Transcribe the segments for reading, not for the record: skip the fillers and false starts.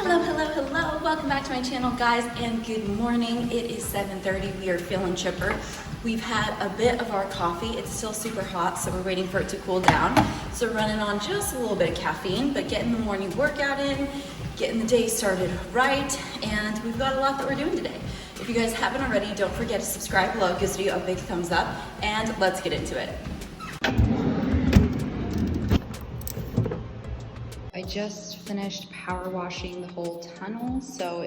Hello, hello, hello. Welcome back to my channel, guys, and good morning. It is 7:30. We are feeling chipper. We've had a bit of our coffee. It's still super hot, so we're waiting for it to cool down. So running on just a little bit of caffeine, but getting the morning workout in, getting the day started right, and we've got a lot that we're doing today. If you guys haven't already, don't forget to subscribe below. It gives the video a big thumbs up, and let's get into it. I just finished power washing the whole tunnel, so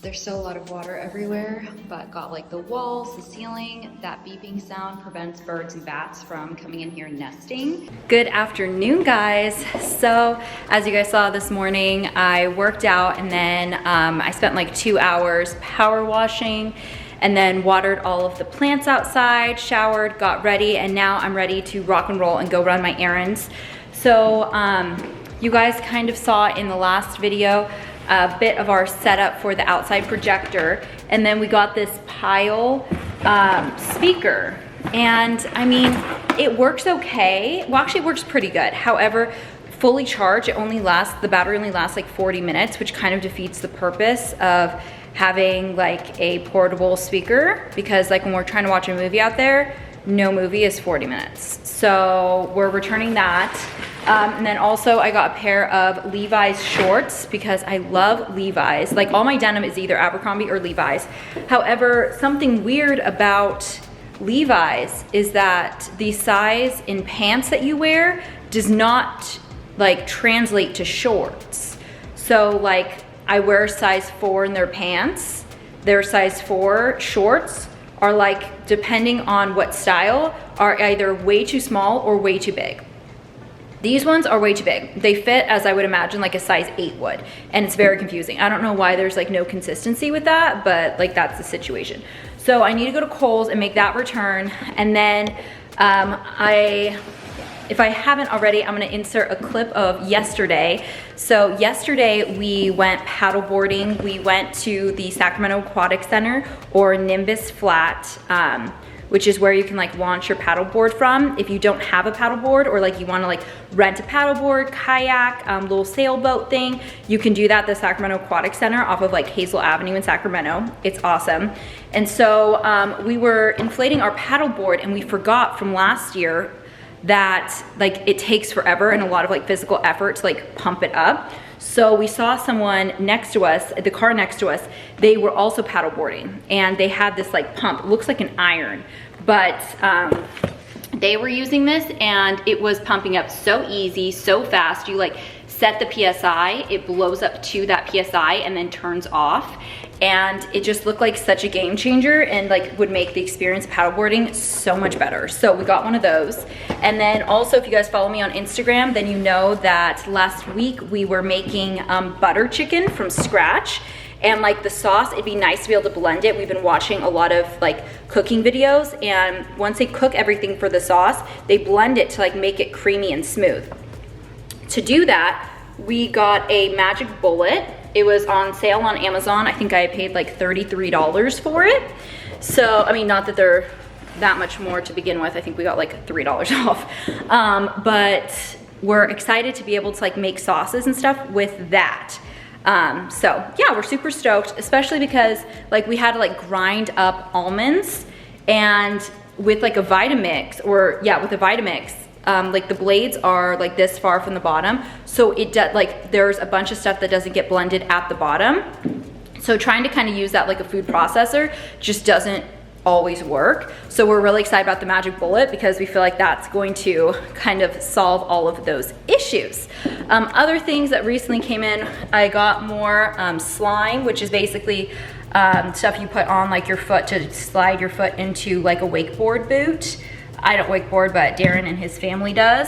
there's still a lot of water everywhere, but got like the walls, the ceiling. That beeping sound prevents birds and bats from coming in here and nesting. Good afternoon, guys. So as you guys saw this morning, I worked out and then I spent like 2 hours power washing and then watered all of the plants outside, showered, got ready, and now I'm ready to rock and roll and go run my errands. So you guys kind of saw in the last video a bit of our setup for the outside projector, and then we got this pile speaker, and I mean, it works okay. Well, actually it works pretty good. However, fully charged, the battery only lasts like 40 minutes, which kind of defeats the purpose of having like a portable speaker, because like when we're trying to watch a movie out there, no movie is 40 minutes. So we're returning that. And then also I got a pair of Levi's shorts because I love Levi's. Like all my denim is either Abercrombie or Levi's. However, something weird about Levi's is that the size in pants that you wear does not like translate to shorts. So like I wear size 4 in their pants, their size 4 shorts are like, depending on what style, are either way too small or way too big. These ones are way too big. They fit as I would imagine like a size 8 would, and it's very confusing. I don't know why there's like no consistency with that, but like that's the situation. So I need to go to Kohl's and make that return, and then if I haven't already, I'm gonna insert a clip of yesterday. So yesterday we went paddleboarding. We went to the Sacramento Aquatic Center, or Nimbus Flat, which is where you can like launch your paddleboard from if you don't have a paddleboard, or like you wanna like rent a paddleboard, kayak, little sailboat thing. You can do that at the Sacramento Aquatic Center off of like Hazel Avenue in Sacramento. It's awesome. And so we were inflating our paddleboard, and we forgot from last year that like it takes forever and a lot of like physical effort to like pump it up. So we saw someone next to us, the car next to us, they were also paddleboarding, and they had this like pump. It looks like an iron, but they were using this and it was pumping up so easy, so fast. You like set the PSI, it blows up to that PSI and then turns off. And it just looked like such a game changer, and like would make the experience of paddleboarding so much better. So we got one of those. And then also, if you guys follow me on Instagram, then you know that last week we were making butter chicken from scratch. And like the sauce, it'd be nice to be able to blend it. We've been watching a lot of like cooking videos, and once they cook everything for the sauce, they blend it to like make it creamy and smooth. To do that, we got a magic bullet. It was on sale on Amazon. I think I paid like $33 for it. So, I mean, not that they're that much more to begin with. I think we got like $3 off. But we're excited to be able to like make sauces and stuff with that. So yeah, we're super stoked, especially because like we had to like grind up almonds, and with like a Vitamix, with a Vitamix, like the blades are like this far from the bottom, so it like there's a bunch of stuff that doesn't get blended at the bottom. So trying to kind of use that like a food processor just doesn't always work. So we're really excited about the magic bullet because we feel like that's going to kind of solve all of those issues. Other things that recently came in, I got more slime, which is basically stuff you put on like your foot to slide your foot into like a wakeboard boot. I don't wakeboard, but Darren and his family does.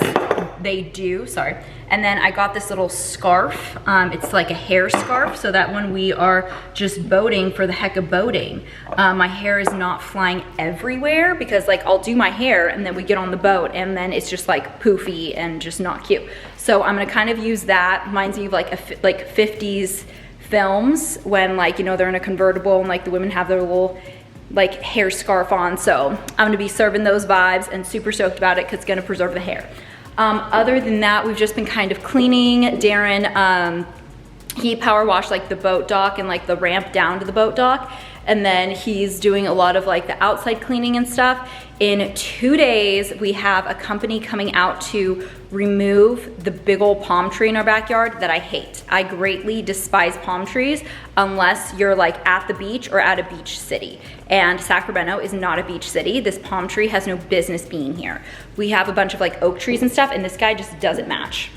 They do, sorry. And then I got this little scarf. It's like a hair scarf, so that when we are just boating for the heck of boating, my hair is not flying everywhere, because like I'll do my hair and then we get on the boat and then it's just like poofy and just not cute. So I'm gonna kind of use that. Reminds me of like 50s films when like, you know, they're in a convertible and like the women have their little like hair scarf on. So I'm gonna be serving those vibes and super stoked about it because it's gonna preserve the hair. Other than that, we've just been kind of cleaning. Darren he power washed like the boat dock and like the ramp down to the boat dock. And then he's doing a lot of like the outside cleaning and stuff. In 2 days, we have a company coming out to remove the big old palm tree in our backyard that I hate. I greatly despise palm trees unless you're like at the beach or at a beach city. And Sacramento is not a beach city. This palm tree has no business being here. We have a bunch of like oak trees and stuff, and this guy just doesn't match.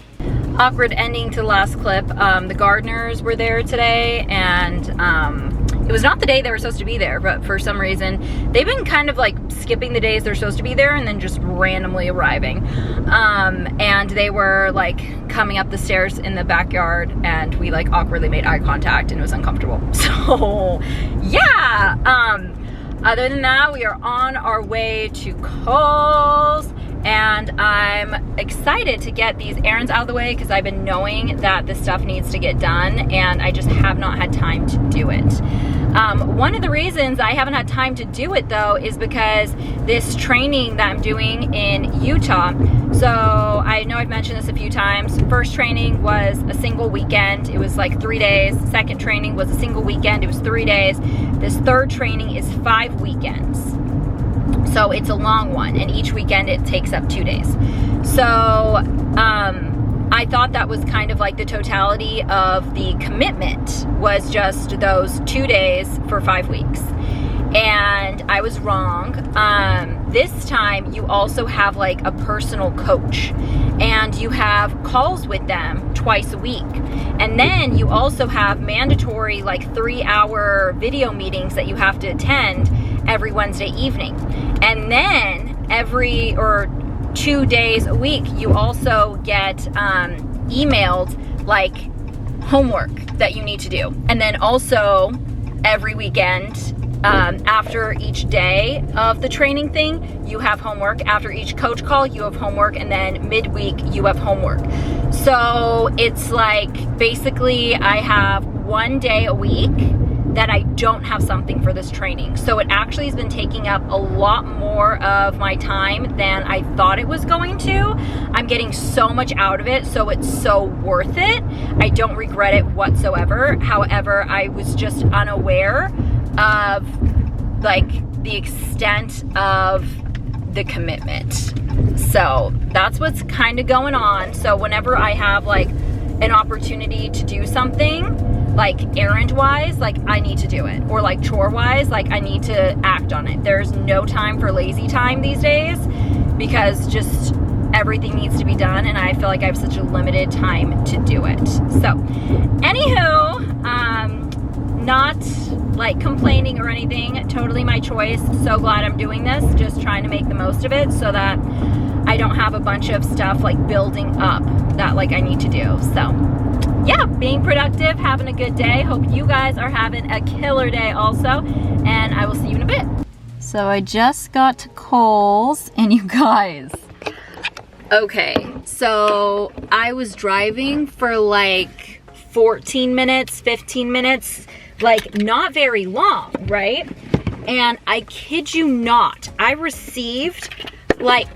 Awkward ending to the last clip. The gardeners were there today, and it was not the day they were supposed to be there, but for some reason, they've been kind of like skipping the days they're supposed to be there and then just randomly arriving. And they were like coming up the stairs in the backyard, and we like awkwardly made eye contact, and it was uncomfortable. So yeah, other than that, we are on our way to Kohl's. And I'm excited to get these errands out of the way because I've been knowing that this stuff needs to get done, and I just have not had time to do it. One of the reasons I haven't had time to do it though is because this training that I'm doing in Utah, so I know I've mentioned this a few times. First training was a single weekend. It was like 3 days. Second training was a single weekend. It was 3 days. This third training is 5 weekends. So it's a long one, and each weekend it takes up 2 days. So I thought that was kind of like the totality of the commitment was just those 2 days for 5 weeks. And I was wrong. This time you also have like a personal coach, and you have calls with them twice a week. And then you also have mandatory like 3-hour video meetings that you have to attend every Wednesday evening. And then every 2 days a week, you also get emailed like homework that you need to do. And then also every weekend, after each day of the training thing, you have homework. After each coach call, you have homework. And then midweek, you have homework. So it's like basically I have 1 day a week that I don't have something for this training. So it actually has been taking up a lot more of my time than I thought it was going to. I'm getting so much out of it, so it's so worth it. I don't regret it whatsoever. However, I was just unaware of like the extent of the commitment. So that's what's kind of going on. So whenever I have like an opportunity to do something, like errand wise, like I need to do it, or like chore wise, like I need to act on it. There's no time for lazy time these days because just everything needs to be done, and I feel like I have such a limited time to do it. So anywho, not like complaining or anything, totally my choice. So glad I'm doing this, just trying to make the most of it so that I don't have a bunch of stuff like building up that like I need to do. So yeah, being productive, having a good day. Hope you guys are having a killer day also, and I will see you in a bit. So I just got to Kohl's, and you guys, okay, so I was driving for like 14 minutes, 15 minutes, like not very long, right? And I kid you not, I received like,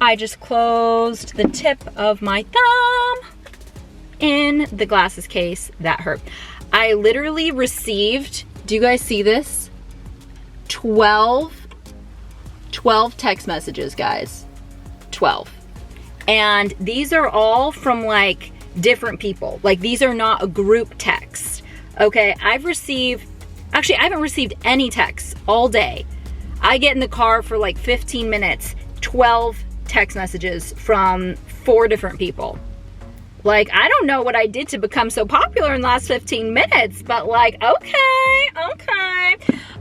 I just closed the tip of my thumb in the glasses case. That hurt. I literally received, do you guys see this? 12 text messages, guys. 12. And these are all from like different people. Like these are not a group text. Okay, I've received, actually I haven't received any texts all day. I get in the car for like 15 minutes, 12 text messages from 4 different people. Like, I don't know what I did to become so popular in the last 15 minutes, but like, okay.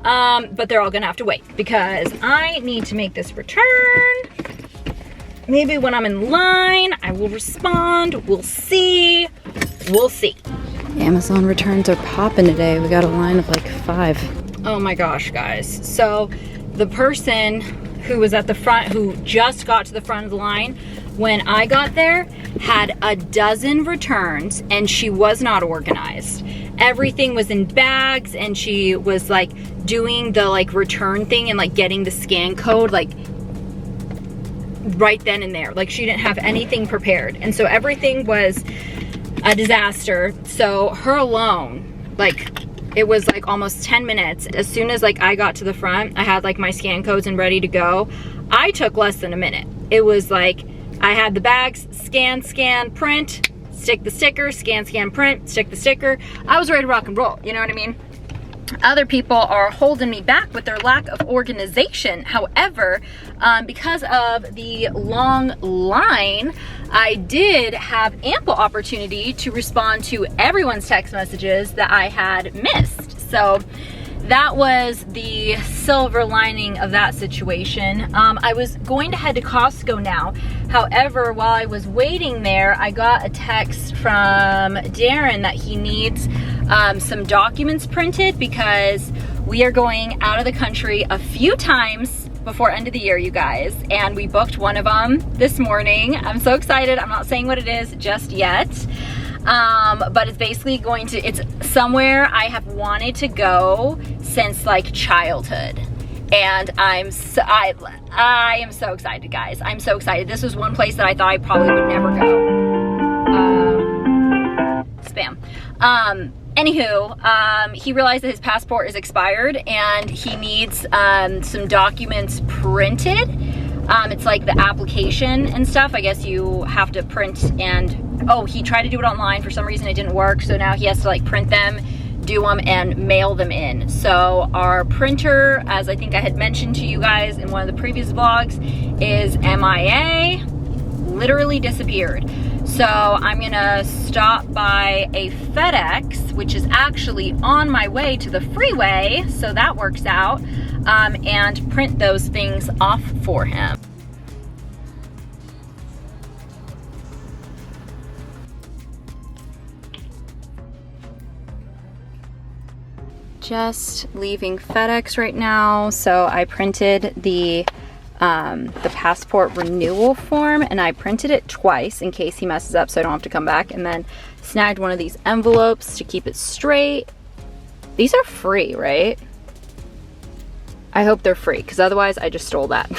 But they're all gonna have to wait because I need to make this return. Maybe when I'm in line, I will respond. We'll see. Amazon returns are popping today. We got a line of like 5. Oh my gosh, guys. So the person who was at the front, who just got to the front of the line when I got there, had a dozen returns, and she was not organized. Everything was in bags, and she was like doing the like return thing and like getting the scan code. Like, right then and there. Like she didn't have anything prepared. And so everything was a disaster. So her alone, like it was like almost 10 minutes. As soon as like I got to the front, I had like my scan codes and ready to go. I took less than a minute. It was like, I had the bags, scan, print, stick the sticker, scan, print, stick the sticker. I was ready to rock and roll, you know what I mean? Other people are holding me back with their lack of organization. However, because of the long line, I did have ample opportunity to respond to everyone's text messages that I had missed. So that was the silver lining of that situation. I was going to head to Costco now. However, while I was waiting there, I got a text from Darren that he needs some documents printed because we are going out of the country a few times before end of the year, you guys. And we booked one of them this morning. I'm so excited. I'm not saying what it is just yet. But it's basically it's somewhere I have wanted to go since like childhood. And I am so excited, guys. I'm so excited. This was one place that I thought I probably would never go. Spam. Anywho, he realized that his passport is expired and he needs some documents printed. It's like the application and stuff. I guess you have to print and, oh, he tried to do it online. For some reason it didn't work. So now he has to like print them, do them, and mail them in. So our printer, as I think I had mentioned to you guys in one of the previous vlogs, is MIA, literally disappeared. So I'm gonna stop by a FedEx, which is actually on my way to the freeway, so that works out, and print those things off for him. Just leaving FedEx right now. So I printed the passport renewal form, and I printed it twice in case he messes up so I don't have to come back, and then snagged one of these envelopes to keep it straight. These are free, right? I hope they're free, because otherwise I just stole that.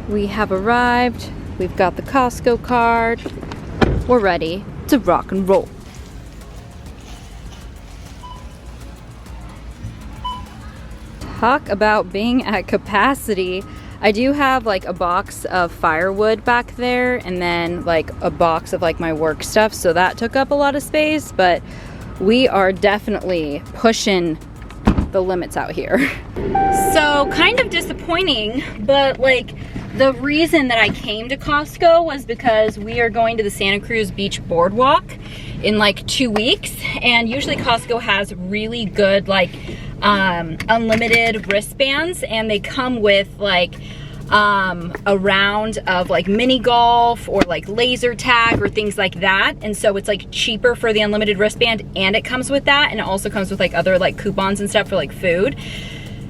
We have arrived. We've got the Costco card. We're ready to rock and roll. Talk about being at capacity. I do have like a box of firewood back there and then like a box of like my work stuff, so that took up a lot of space, but we are definitely pushing the limits out here. So kind of disappointing, but like the reason that I came to Costco was because we are going to the Santa Cruz Beach Boardwalk in like 2 weeks, and usually Costco has really good like unlimited wristbands, and they come with like a round of like mini golf or like laser tag or things like that, and so it's like cheaper for the unlimited wristband, and it comes with that, and it also comes with like other like coupons and stuff for like food.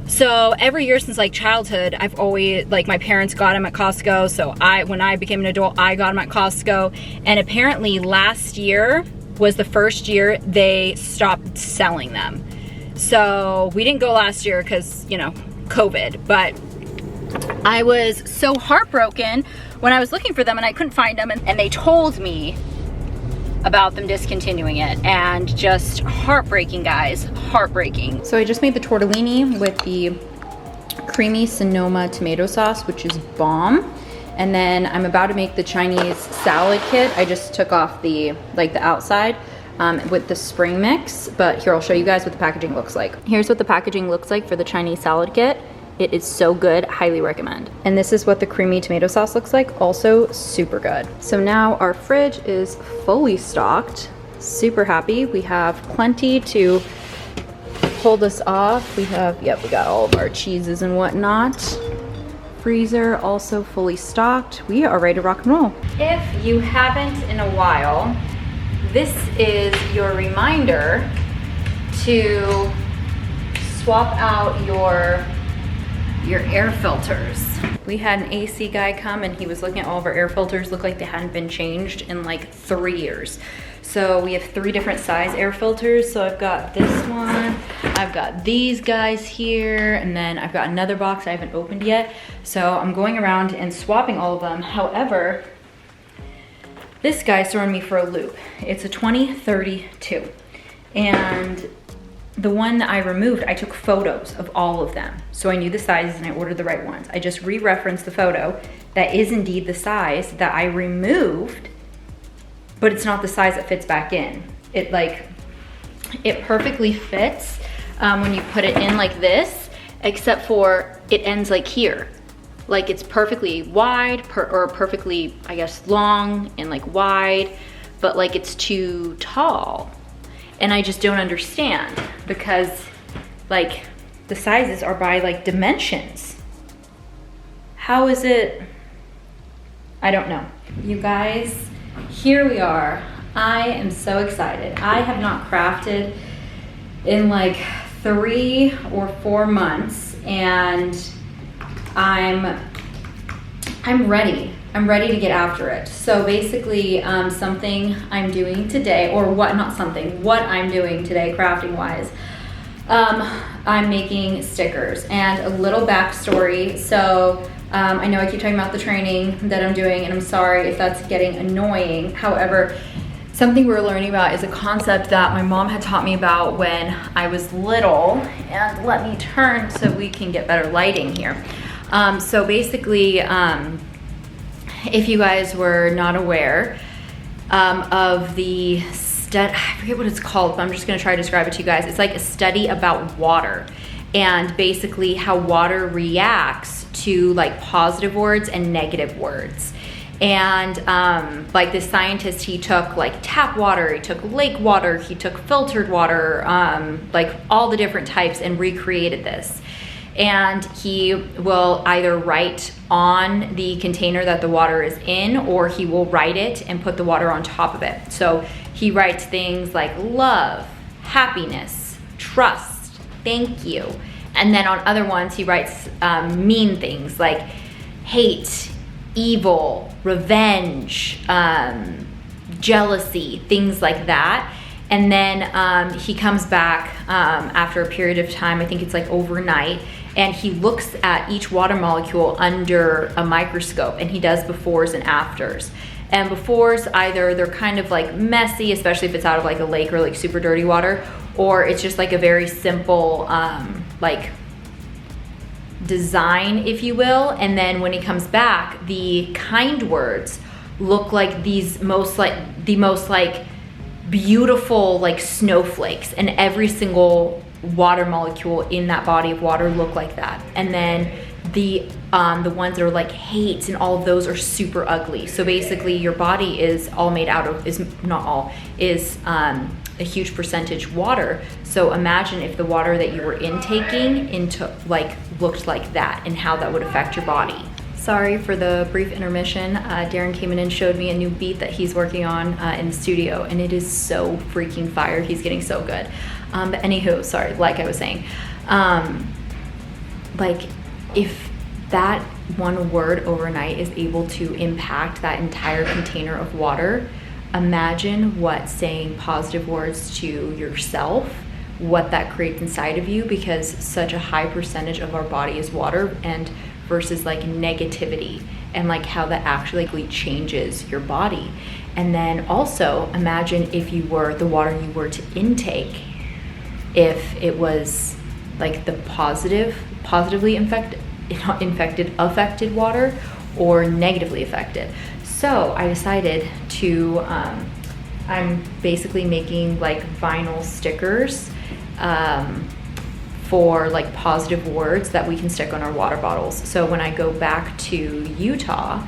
So every year since like childhood, I've always, like my parents got them at Costco, so when I became an adult, I got them at Costco, and apparently last year was the first year they stopped selling them. So we didn't go last year because, you know, COVID, but I was so heartbroken when I was looking for them and I couldn't find them, and they told me about them discontinuing it, and just heartbreaking, guys, heartbreaking. So I just made the tortellini with the creamy Sonoma tomato sauce, which is bomb. And then I'm about to make the Chinese salad kit. I just took off the outside with the spring mix, but here I'll show you guys what the packaging looks like. Here's what the packaging looks like for the Chinese salad kit. It is so good, highly recommend. And this is what the creamy tomato sauce looks like, also super good. So now our fridge is fully stocked. Super happy. We have plenty to hold us off. We got all of our cheeses and whatnot. Freezer also fully stocked. We are ready to rock and roll. If you haven't in a while, this is your reminder to swap out your air filters. We had an AC guy come and he was looking at all of our air filters, looked like they hadn't been changed in like 3 years. So we have 3 different size air filters. So I've got this one, I've got these guys here, and then I've got another box I haven't opened yet. So I'm going around and swapping all of them. However, this guy's throwing me for a loop. It's a 2032. And the one that I removed, I took photos of all of them. So I knew the sizes and I ordered the right ones. I just re-referenced the photo. That is indeed the size that I removed, but it's not the size that fits back in. It perfectly fits when you put it in like this, except for it ends like here. Like it's perfectly wide, or perfectly, I guess, long and like wide, but like it's too tall. And I just don't understand, because like the sizes are by like dimensions. How is it? I don't know. You guys, here we are. I am so excited. I have not crafted in like 3 or 4 months, and I'm ready. I'm ready to get after it. So basically, something I'm doing today, or what I'm doing today crafting wise, I'm making stickers. And a little backstory. So I know I keep talking about the training that I'm doing, and I'm sorry if that's getting annoying. However, something we're learning about is a concept that my mom had taught me about when I was little. And let me turn so we can get better lighting here. So basically, if you guys were not aware of the I forget what it's called, but I'm just gonna try to describe it to you guys. It's like a study about water, and basically how water reacts to like positive words and negative words. And like this scientist, he took like tap water, he took lake water, he took filtered water, like all the different types, and recreated this. And he will either write on the container that the water is in, or he will write it and put the water on top of it. So he writes things like love, happiness, trust, thank you. And then on other ones, he writes mean things like hate, evil, revenge, jealousy, things like that. And then he comes back after a period of time, I think it's like overnight, and he looks at each water molecule under a microscope, and he does befores and afters. And befores, either they're kind of like messy, especially if it's out of like a lake or like super dirty water, or it's just like a very simple like design, if you will. And then when he comes back, the kind words look like the most like beautiful like snowflakes, and every single water molecule in that body of water look like that. And then the ones that are like hates and all of those are super ugly. So basically your body is all made out of, is not all, is a huge percentage water. So imagine if the water that you were intaking into like looked like that, and how that would affect your body. Sorry for the brief intermission. Darren came in and showed me a new beat that he's working on in the studio, and it is so freaking fire. He's getting so good. But anywho, sorry, like I was saying, like if that one word overnight is able to impact that entire container of water, imagine what saying positive words to yourself, what that creates inside of you, because such a high percentage of our body is water, and versus like negativity, and like how that actually changes your body. And then also imagine if you were the water you were to intake, if it was like the positively affected water, or negatively affected. So I decided to I'm basically making like vinyl stickers for like positive words that we can stick on our water bottles. So when I go back to Utah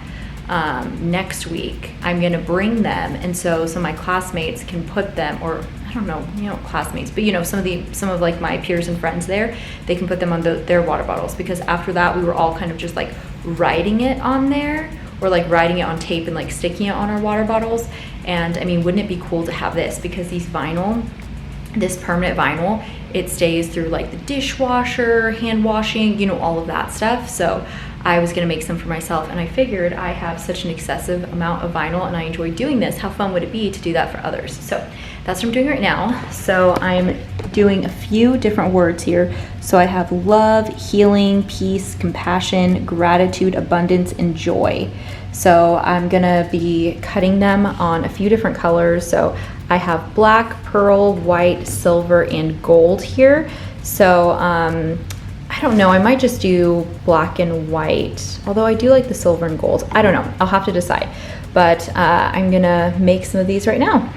next week, I'm gonna bring them, and so my classmates can put them, or I don't know, classmates, but some of like my peers and friends there, they can put them on their water bottles, because after that we were all kind of just like writing it on there, or like writing it on tape and like sticking it on our water bottles. And I mean, wouldn't it be cool to have this, because these vinyl this permanent vinyl, it stays through like the dishwasher, hand washing, you know, all of that stuff. So I was gonna make some for myself, and I figured I have such an excessive amount of vinyl and I enjoy doing this. How fun would it be to do that for others? So that's what I'm doing right now. So I'm doing a few different words here. So I have love, healing, peace, compassion, gratitude, abundance, and joy. So I'm gonna be cutting them on a few different colors. So I have black, pearl, white, silver, and gold here. So I don't know, I might just do black and white, although I do like the silver and gold. I don't know, I'll have to decide. But I'm gonna make some of these right now.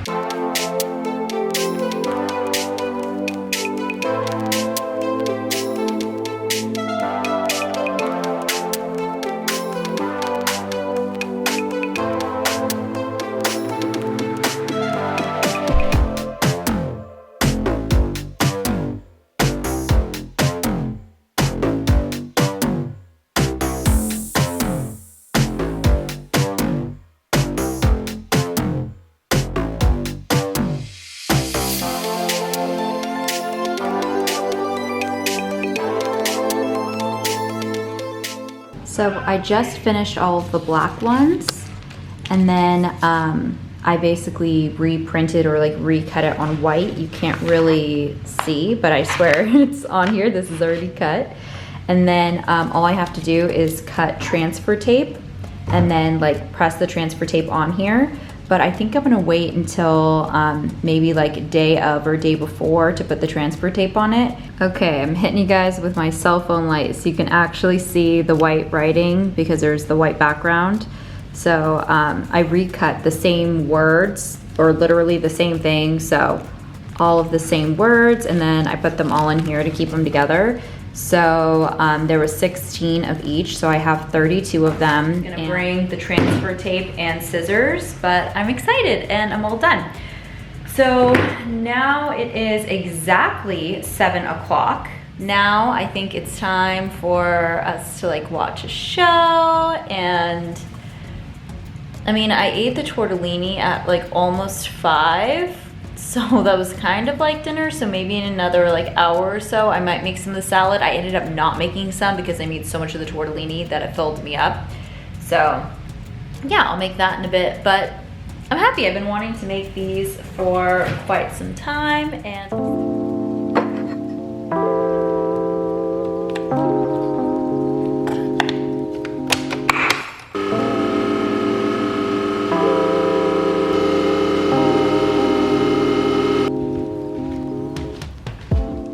So I just finished all of the black ones, and then I basically reprinted or like recut it on white. You can't really see, but I swear it's on here. This is already cut. And then all I have to do is cut transfer tape and then like press the transfer tape on here. But I think I'm gonna wait until maybe like day of or day before to put the transfer tape on it. Okay, I'm hitting you guys with my cell phone light so you can actually see the white writing because there's the white background. So I recut the same words, or literally the same thing. So all of the same words, and then I put them all in here to keep them together. So there was 16 of each, so I have 32 of them. I'm gonna bring the transfer tape and scissors, but I'm excited and I'm all done. So now it is exactly 7 o'clock. Now I think it's time for us to like watch a show, and I mean, I ate the tortellini at like almost 5. So that was kind of like dinner, so maybe in another like hour or so I might make some of the salad. I ended up not making some because I made so much of the tortellini that it filled me up. So yeah, I'll make that in a bit, but I'm happy. I've been wanting to make these for quite some time, and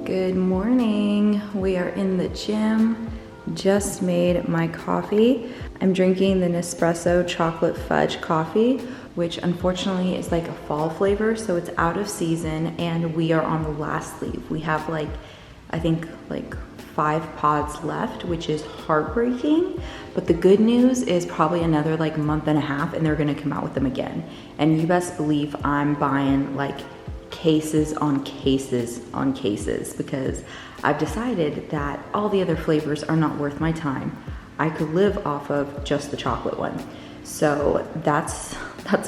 good morning. We are in the gym. Just made my coffee. I'm drinking the Nespresso chocolate fudge coffee, which unfortunately is like a fall flavor, so it's out of season, and we are on the last leaf. We have like, I think like 5 pods left, which is heartbreaking. But the good news is probably another like month and a half and they're gonna come out with them again. And you best believe I'm buying like cases on cases on cases, because I've decided that all the other flavors are not worth my time. I could live off of just the chocolate one. So that's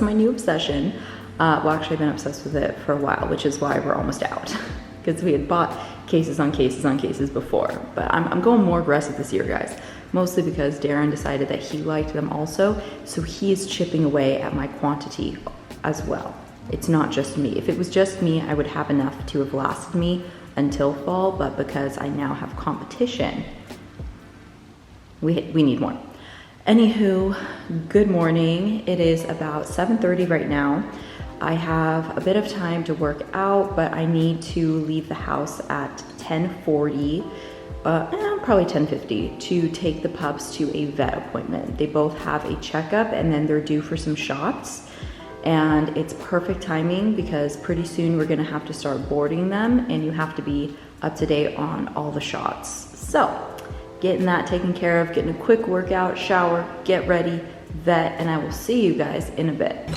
my new obsession. Well, actually I've been obsessed with it for a while, which is why we're almost out, because we had bought cases on cases on cases before. But I'm going more aggressive this year, guys, mostly because Darren decided that he liked them also, so he is chipping away at my quantity as well. It's not just me. If it was just me, I would have enough to have lasted me until fall, but because I now have competition, we need more. Anywho, good morning. It is about 7:30 right now. I have a bit of time to work out, but I need to leave the house at 10:40, probably 10:50, to take the pups to a vet appointment. They both have a checkup and then they're due for some shots. And it's perfect timing because pretty soon we're gonna have to start boarding them, and you have to be up to date on all the shots. So getting that taken care of, getting a quick workout, shower, get ready, vet, and I will see you guys in a bit.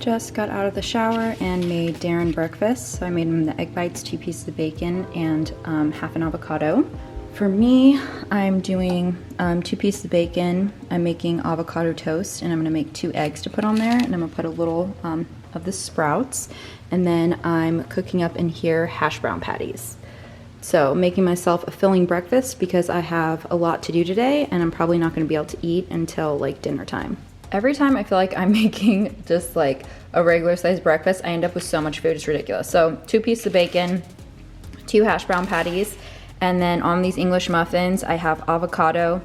Just got out of the shower and made Darren breakfast. So I made him the egg bites, 2 pieces of bacon, and half an avocado For me, I'm doing 2 pieces of bacon. I'm making avocado toast, and I'm gonna make 2 eggs to put on there, and I'm gonna put a little of the sprouts. And then I'm cooking up in here hash brown patties. So making myself a filling breakfast because I have a lot to do today, and I'm probably not gonna be able to eat until like dinner time. Every time I feel like I'm making just like a regular sized breakfast, I end up with so much food, it's ridiculous. So 2 pieces of bacon, 2 hash brown patties, and then on these English muffins, I have avocado,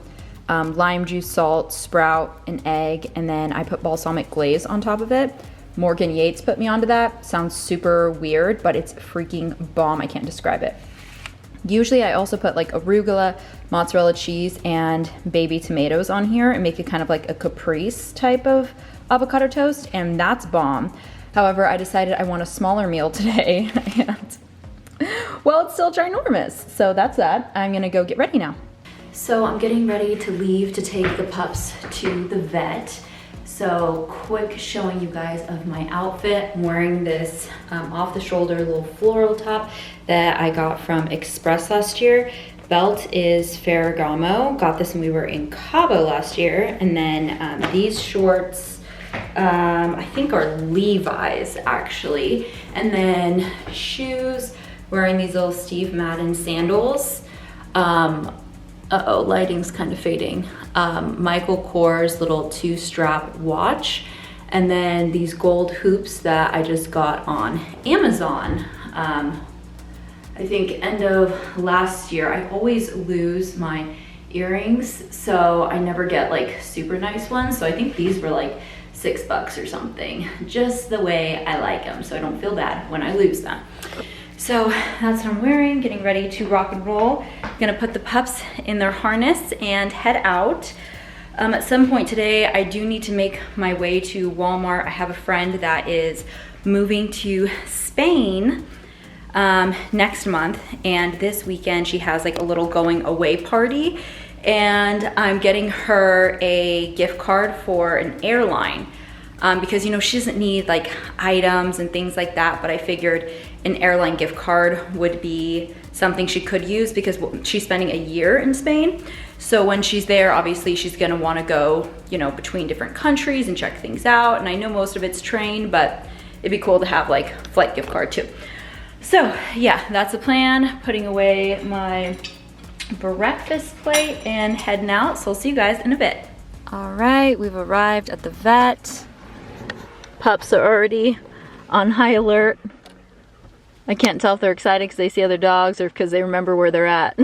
lime juice, salt, sprout, an egg, and then I put balsamic glaze on top of it. Morgan Yates put me onto that. Sounds super weird, but it's freaking bomb. I can't describe it. Usually I also put like arugula, mozzarella cheese, and baby tomatoes on here and make it kind of like a caprese type of avocado toast, and that's bomb. However, I decided I want a smaller meal today, and well, it's still ginormous. So that's that. I'm gonna go get ready now. So I'm getting ready to leave to take the pups to the vet. So quick showing you guys of my outfit. I'm wearing this off the shoulder little floral top that I got from Express last year. Belt is Ferragamo. Got this when we were in Cabo last year. And then these shorts, I think are Levi's actually. And then shoes, wearing these little Steve Madden sandals. Uh-oh, lighting's kind of fading. Michael Kors little 2-strap watch. And then these gold hoops that I just got on Amazon. I think end of last year. I always lose my earrings, so I never get like super nice ones. So I think these were like $6 or something, just the way I like them, so I don't feel bad when I lose them. So that's what I'm wearing, getting ready to rock and roll. Gonna put the pups in their harness and head out. At some point today, I do need to make my way to Walmart. I have a friend that is moving to Spain next month, and this weekend she has like a little going away party, and I'm getting her a gift card for an airline. Because you know, she doesn't need like items and things like that, but I figured an airline gift card would be something she could use because she's spending a year in Spain. So when she's there, obviously she's gonna wanna go, you know, between different countries and check things out. And I know most of it's train, but it'd be cool to have like a flight gift card too. So yeah, that's the plan. Putting away my breakfast plate and heading out. So I'll see you guys in a bit. All right, we've arrived at the vet. Pups are already on high alert. I can't tell if they're excited because they see other dogs or because they remember where they're at.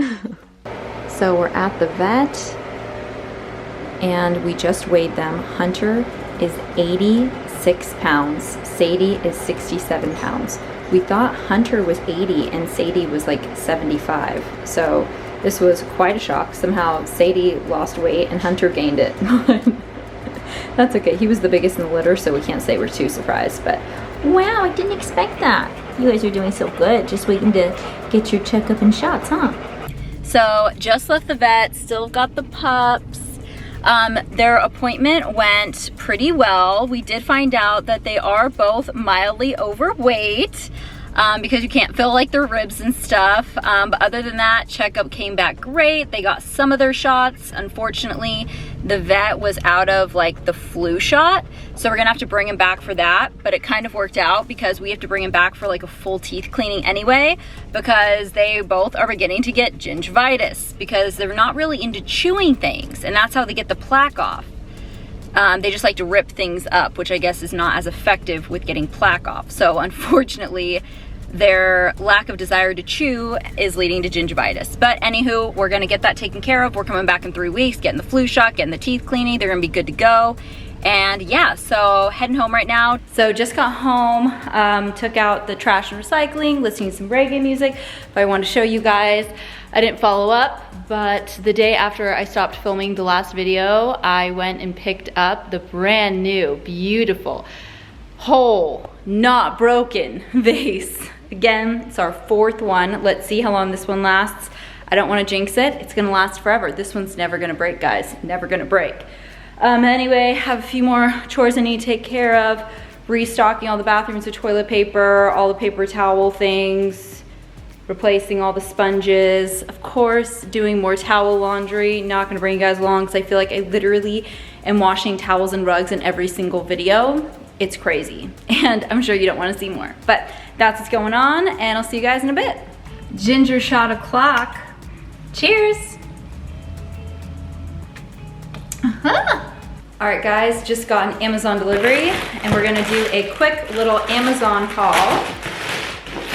So we're at the vet and we just weighed them. Hunter is 86 pounds. Sadie is 67 pounds. We thought Hunter was 80 and Sadie was like 75. So this was quite a shock. Somehow Sadie lost weight and Hunter gained it. That's okay. He was the biggest in the litter, so we can't say we're too surprised, but wow, I didn't expect that. You guys are doing so good. Just waiting to get your checkup and shots, huh? So just left the vet, still got the pups. Their appointment went pretty well. We did find out that they are both mildly overweight. Because you can't feel like their ribs and stuff. But other than that, checkup came back great. They got some of their shots. Unfortunately, the vet was out of like the flu shot. So we're gonna have to bring him back for that. But it kind of worked out because we have to bring him back for like a full teeth cleaning anyway, because they both are beginning to get gingivitis because they're not really into chewing things. And that's how they get the plaque off. They just like to rip things up, which I guess is not as effective with getting plaque off. So unfortunately, their lack of desire to chew is leading to gingivitis. But anywho, we're gonna get that taken care of. We're coming back in 3 weeks, getting the flu shot, getting the teeth cleaning. They're gonna be good to go. And yeah, so heading home right now. So just got home, took out the trash and recycling, listening to some reggae music. But I wanted to show you guys, I didn't follow up, but the day after I stopped filming the last video, I went and picked up the brand new, beautiful, whole, not broken vase. Again, it's our 4th one. Let's see how long this one lasts. I don't want to jinx it. It's gonna last forever. This one's never gonna break, guys. Never gonna break. Anyway, have a few more chores I need to take care of. Restocking all the bathrooms with toilet paper, all the paper towel things. replacing all the sponges, of course, doing more towel laundry. Not gonna bring you guys along because I feel like I literally am washing towels and rugs in every single video. It's crazy, and I'm sure you don't wanna see more, but that's what's going on, and I'll see you guys in a bit. Ginger shot o'clock. Cheers. All right guys, just got an Amazon delivery, and we're gonna do a quick little Amazon haul.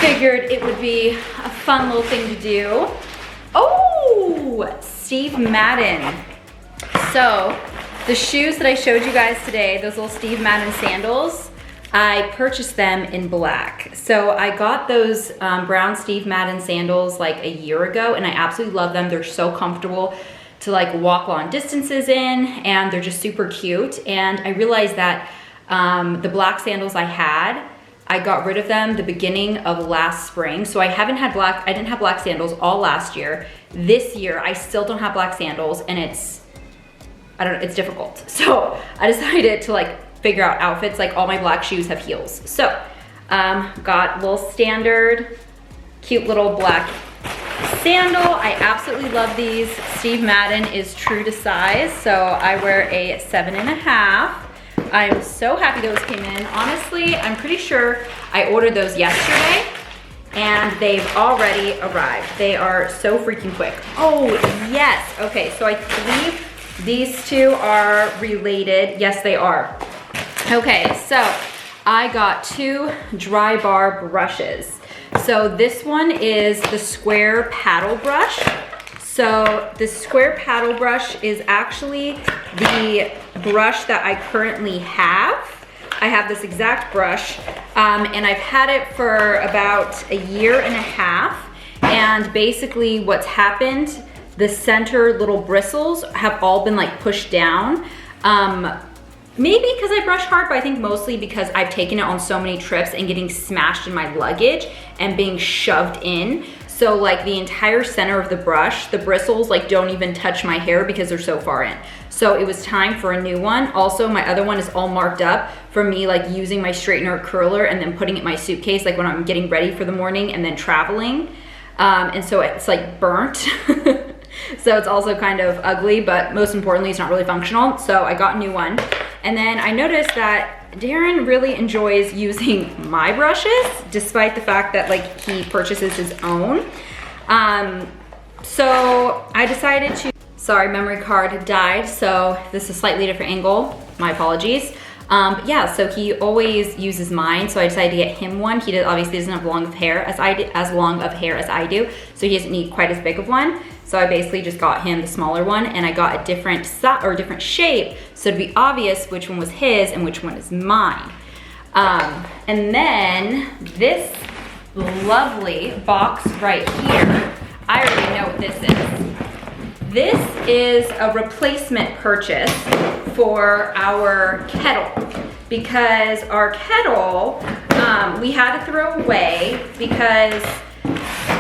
Figured it would be a fun little thing to do. Oh, Steve Madden. So the shoes that I showed you guys today, those little Steve Madden sandals, I purchased them in black. So I got those brown Steve Madden sandals like a year ago, and I absolutely love them. They're so comfortable to like walk long distances in, and they're just super cute. And I realized that the black sandals I got rid of them the beginning of last spring. So I didn't have black sandals all last year. This year, I still don't have black sandals, and it's difficult. So I decided to like figure out outfits. Like all my black shoes have heels. So got a little standard, cute little black sandal. I absolutely love these. Steve Madden is true to size, so I wear a 7.5. I'm so happy those came in. Honestly, I'm pretty sure I ordered those yesterday and they've already arrived. They are so freaking quick. Oh, yes. Okay, so I believe these two are related. Yes, they are. Okay, so I got 2 dry bar brushes. So this one is the square paddle brush. So the square paddle brush is actually the brush that I currently have. I have this exact brush, and I've had it for about a year and a half. And basically what's happened, the center little bristles have all been like pushed down. Maybe because I brush hard, but I think mostly because I've taken it on so many trips and getting smashed in my luggage and being shoved in. So like the entire center of the brush, the bristles like don't even touch my hair because they're so far in. So it was time for a new one. Also, my other one is all marked up for me like using my straightener or curler and then putting it in my suitcase like when I'm getting ready for the morning and then traveling. And so it's like burnt. So it's also kind of ugly, but most importantly, it's not really functional. So I got a new one. And then I noticed that Darren really enjoys using my brushes, despite the fact that like he purchases his own. So I decided to, sorry, memory card died. So this is a slightly different angle, my apologies. But yeah, so he always uses mine, so I decided to get him one. He obviously doesn't have long of hair as I do, so he doesn't need quite as big of one. So I basically just got him the smaller one, and I got a different different shape, so it'd be obvious which one was his and which one is mine. And then this lovely box right here, I already know what this is. This is a replacement purchase for our kettle, because our kettle we had to throw away because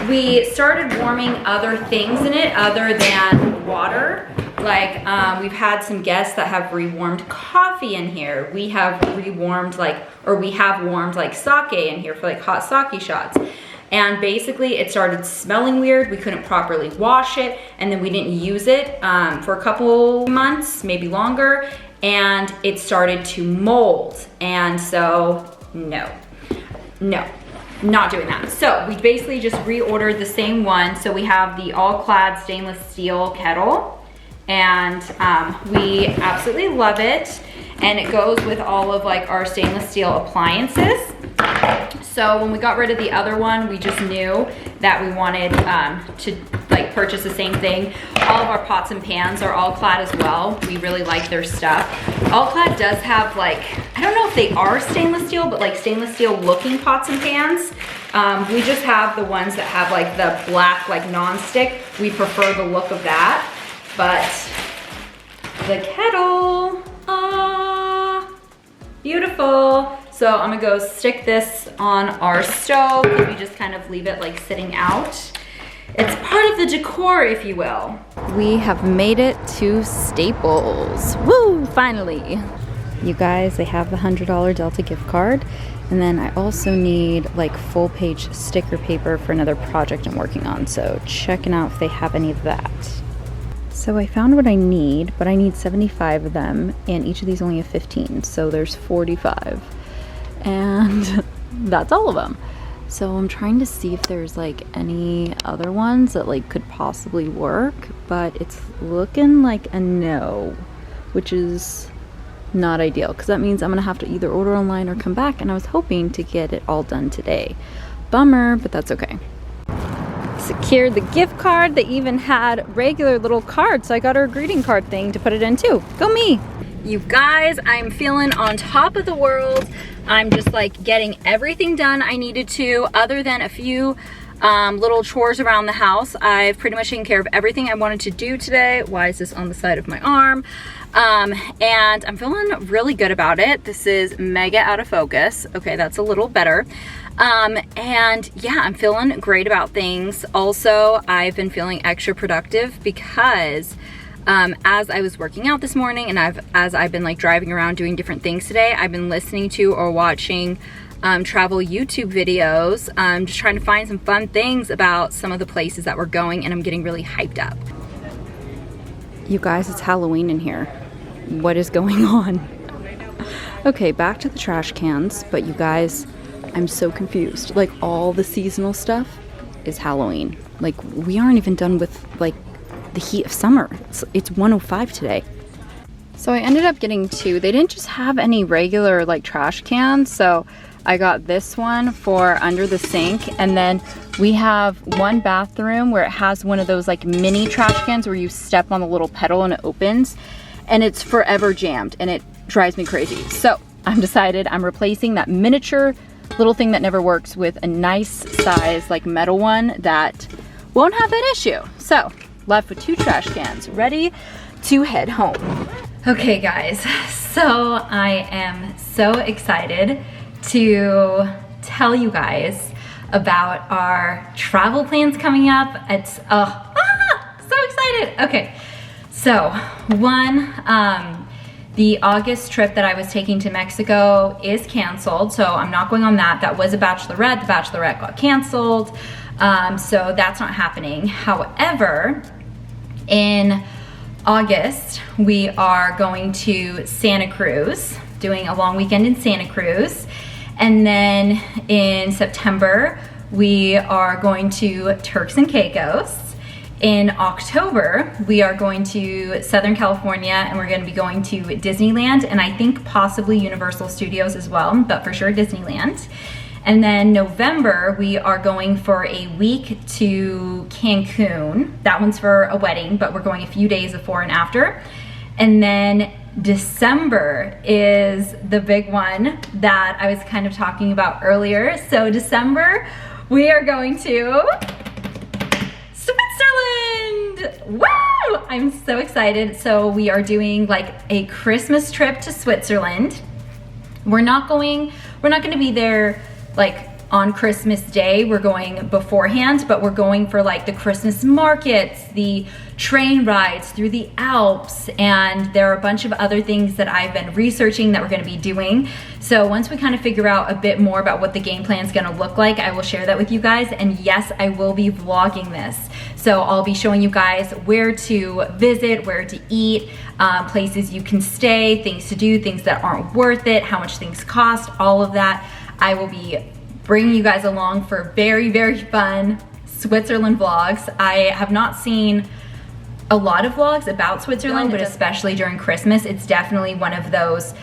we started warming other things in it other than water. Like we've had some guests that have rewarmed coffee in here. We have warmed like sake in here for like hot sake shots. And basically it started smelling weird. We couldn't properly wash it, and then we didn't use it for a couple months, maybe longer, and it started to mold. And so no, not doing that. So we basically just reordered the same one. So we have the all-clad stainless steel kettle, and we absolutely love it. And it goes with all of like our stainless steel appliances. So when we got rid of the other one, we just knew that we wanted to like purchase the same thing. All of our pots and pans are all clad as well. We really like their stuff. All clad does have like, I don't know if they are stainless steel, but like stainless steel looking pots and pans. We just have the ones that have like the black like non-stick. We prefer the look of that. But the kettle, beautiful. So I'm gonna go stick this on our stove, because we just kind of leave it like sitting out. It's part of the decor, if you will. We have made it to Staples. Woo, finally. You guys, they have the $100 Delta gift card. And then I also need like full page sticker paper for another project I'm working on. So checking out if they have any of that. So I found what I need, but I need 75 of them, and each of these only have 15. So there's 45. And that's all of them. So I'm trying to see if there's like any other ones that like could possibly work, but it's looking like a no, which is not ideal because that means I'm gonna have to either order online or come back, and I was hoping to get it all done today. Bummer, but that's okay. Secured the gift card. They even had regular little cards, so I got her a greeting card thing to put it in too. Go me! You guys, I'm feeling on top of the world. I'm just like getting everything done I needed to, other than a few little chores around the house. I've pretty much taken care of everything I wanted to do today. Why is this on the side of my arm? And I'm feeling really good about it. This is mega out of focus. Okay, that's a little better. And yeah, I'm feeling great about things. Also, I've been feeling extra productive because as I was working out this morning and as I've been like driving around doing different things today, I've been listening to or watching travel YouTube videos, just trying to find some fun things about some of the places that we're going, and I'm getting really hyped up. You guys, it's Halloween in here. What is going on? Okay, back to the trash cans, but you guys, I'm so confused. Like all the seasonal stuff is Halloween. Like we aren't even done with like the heat of summer. It's 105 today. So I ended up getting two. They didn't just have any regular like trash cans, so I got this one for under the sink, and then we have one bathroom where it has one of those like mini trash cans where you step on the little pedal and it opens, and it's forever jammed and it drives me crazy. So I'm decided I'm replacing that miniature little thing that never works with a nice size like metal one that won't have that issue. So left with two trash cans, ready to head home. Okay guys, so I am so excited to tell you guys about our travel plans coming up. It's so excited. Okay, so one, the August trip that I was taking to Mexico is canceled, so I'm not going on that. That was a bachelorette. The bachelorette got canceled, so that's not happening. However, in August, we are going to Santa Cruz, doing a long weekend in Santa Cruz. And then in September, we are going to Turks and Caicos. In October, we are going to Southern California, and we're gonna be going to Disneyland, and I think possibly Universal Studios as well, but for sure Disneyland. And then November, we are going for a week to Cancun. That one's for a wedding, but we're going a few days before and after. And then December is the big one that I was kind of talking about earlier. So December, we are going to Switzerland! Woo! I'm so excited. So we are doing like a Christmas trip to Switzerland. We're not gonna be there like on Christmas Day. We're going beforehand, but we're going for like the Christmas markets, the train rides through the Alps, and there are a bunch of other things that I've been researching that we're gonna be doing. So once we kind of figure out a bit more about what the game plan is gonna look like, I will share that with you guys. And yes, I will be vlogging this. So I'll be showing you guys where to visit, where to eat, places you can stay, things to do, things that aren't worth it, how much things cost, all of that. I will be bringing you guys along for very, very fun Switzerland vlogs. I have not seen a lot of vlogs about Switzerland, but especially during Christmas, it's definitely one of those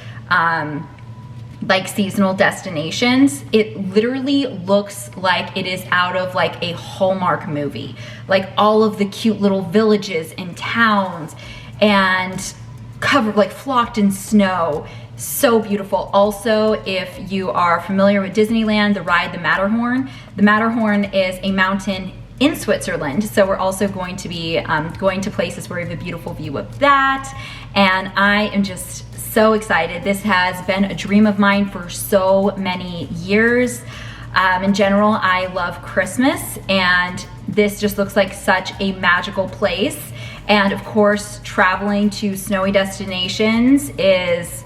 like seasonal destinations. It literally looks like it is out of like a Hallmark movie. Like all of the cute little villages and towns, and covered like flocked in snow. So beautiful. Also, if you are familiar with Disneyland, the ride, the Matterhorn is a mountain in Switzerland. So we're also going to be going to places where we have a beautiful view of that. And I am just so excited. This has been a dream of mine for so many years. In general, I love Christmas, and this just looks like such a magical place. And of course, traveling to snowy destinations is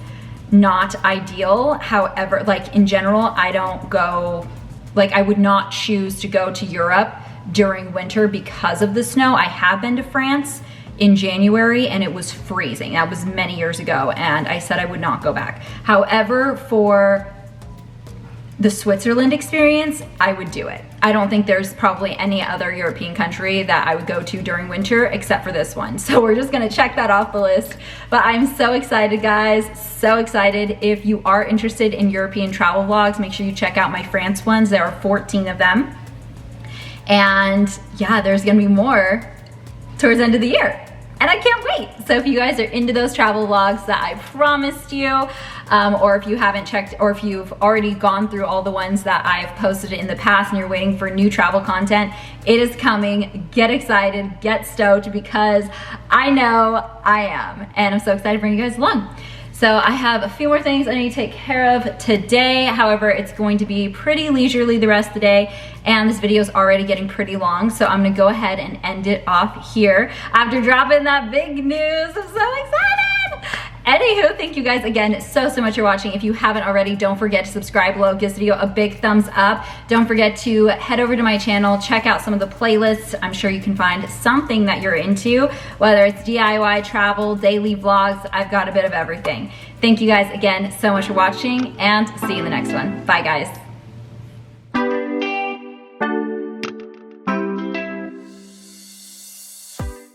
not ideal. However, like in general, I don't go, like I would not choose to go to Europe during winter because of the snow. I have been to France in January and it was freezing. That was many years ago and I said I would not go back. However, for the Switzerland experience, I would do it. I don't think there's probably any other European country that I would go to during winter except for this one. So we're just gonna check that off the list. But I'm so excited, guys, so excited. If you are interested in European travel vlogs, make sure you check out my France ones. There are 14 of them. And yeah, there's gonna be more towards the end of the year. And I can't wait. So if you guys are into those travel vlogs that I promised you, or if you haven't checked, or if you've already gone through all the ones that I've posted in the past and you're waiting for new travel content, it is coming. Get excited, get stoked, because I know I am. And I'm so excited to bring you guys along. So I have a few more things I need to take care of today. However, it's going to be pretty leisurely the rest of the day, and this video is already getting pretty long, so I'm gonna go ahead and end it off here after dropping that big news. I'm so excited! Anywho, thank you guys again so much for watching. If you haven't already, don't forget to subscribe below. Give this video a big thumbs up. Don't forget to head over to my channel, check out some of the playlists. I'm sure you can find something that you're into, whether it's DIY, travel, daily vlogs. I've got a bit of everything. Thank you guys again so much for watching, and see you in the next one. Bye, guys.